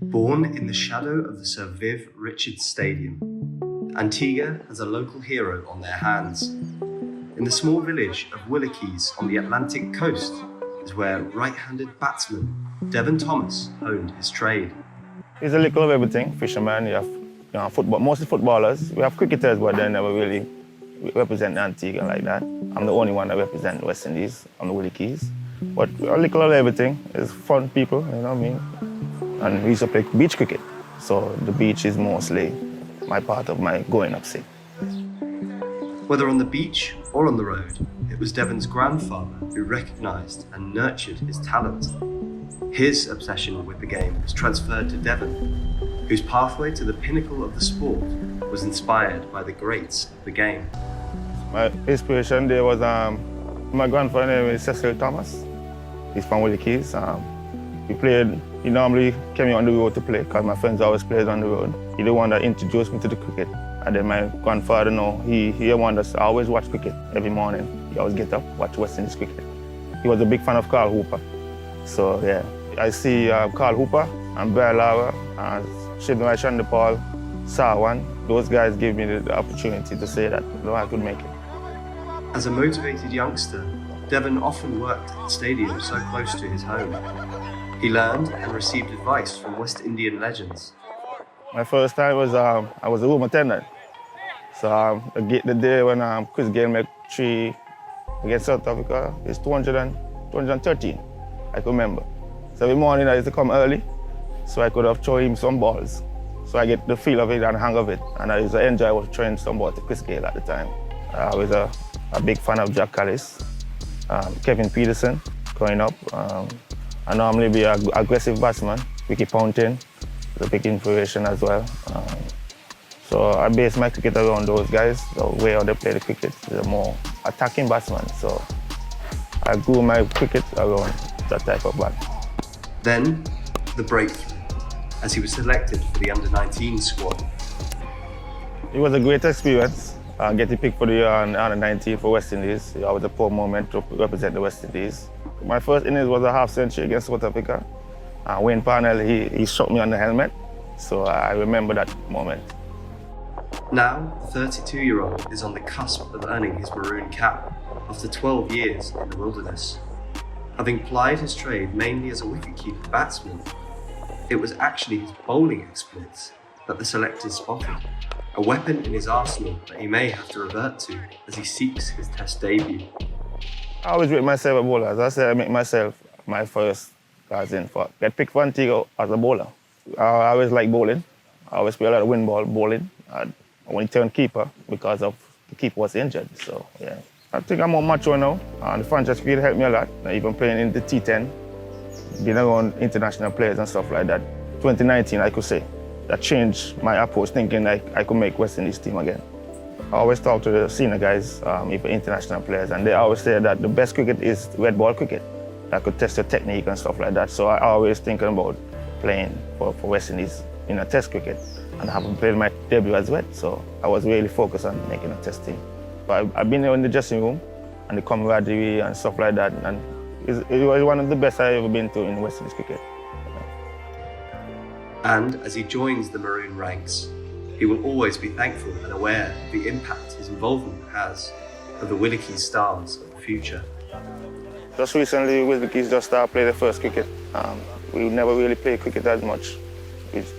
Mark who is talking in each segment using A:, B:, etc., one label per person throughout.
A: Born in the shadow of the Sir Viv Richards Stadium, Antigua has a local hero on their hands. In the small village of Windies on the Atlantic coast is where right-handed batsman Devon Thomas honed his trade.
B: It's a little of everything. Fishermen, you have football, mostly footballers. We have cricketers, but they never really represent Antigua like that. I'm the only one that represents West Indies on the Windies. But a little of everything. It's fun people, you know what I mean? And we used to play beach cricket. So the beach is mostly my part of my growing up scene.
A: Whether on the beach or on the road, it was Devon's grandfather who recognised and nurtured his talent. His obsession with the game was transferred to Devon, whose pathway to the pinnacle of the sport was inspired by the greats of the game.
B: My inspiration there was my grandfather name is Cecil Thomas. He's from Windies. He normally came here on the road to play because my friends always played on the road. He's the one that introduced me to the cricket. And then my grandfather, he wanted us to always watch cricket every morning. He always get up, watch West Indies cricket. He was a big fan of Carl Hooper. So yeah, I see Carl Hooper and Bear Lara and Shibnai Chandapal, Sarwan. Those guys gave me the opportunity to say that I could make it.
A: As a motivated youngster, Devon often worked at the stadium so close to his home. He learned and received advice from West Indian legends.
B: My first time was I was a room attendant. So the day when Chris Gayle made 3 against South Africa, it's 213, I can remember. So every morning I used to come early so I could have thrown him some balls. So I get the feel of it and hang of it. And I used to enjoy throwing some balls to Chris Gayle at the time. I was a big fan of Jack Callis, Kevin Peterson growing up. I normally be an aggressive batsman. Ricky Ponting, a big inspiration as well. So I base my cricket around those guys. The way how they play the cricket is a more attacking batsman. So I grew my cricket around that type of bat.
A: Then, the breakthrough, as he was selected for the under-19 squad.
B: It was a great experience. Getting picked for the under-19 for West Indies. It was a poor moment to represent the West Indies. My first innings was a half century against South Africa. Wayne Parnell, he shot me on the helmet, so I remember that moment.
A: Now, the 32-year-old is on the cusp of earning his maroon cap after 12 years in the wilderness. Having plied his trade mainly as a wicket-keeper batsman, it was actually his bowling exploits that the selectors spotted, a weapon in his arsenal that he may have to revert to as he seeks his Test debut.
B: I always rate myself a bowler. As I said, I make myself my first get picked for Antigua as a bowler. I always like bowling. I always play a lot of wind ball bowling. I only turned keeper because of the keeper was injured. So yeah, I think I'm more mature now. The franchise cricket helped me a lot. Even playing in the T10, being around international players and stuff like that. 2019, I could say, that changed my approach, thinking I could make West Indies team again. I always talk to the senior guys, even international players, and they always say that the best cricket is red ball cricket. I could test your technique and stuff like that. So I always thinking about playing for West Indies in a Test cricket, and I haven't played my debut as well. So I was really focused on making a Test team. But I've been there in the dressing room and the camaraderie and stuff like that, and it was one of the best I've ever been to in West Indies cricket.
A: And as he joins the Maroon ranks, he will always be thankful and aware of the impact his involvement has of the Windies stars of the future.
B: Just recently, Windies just started playing the first cricket. We never really played cricket that much.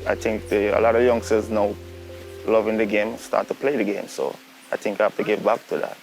B: I think a lot of youngsters now loving the game, start to play the game. So I think I have to give back to that.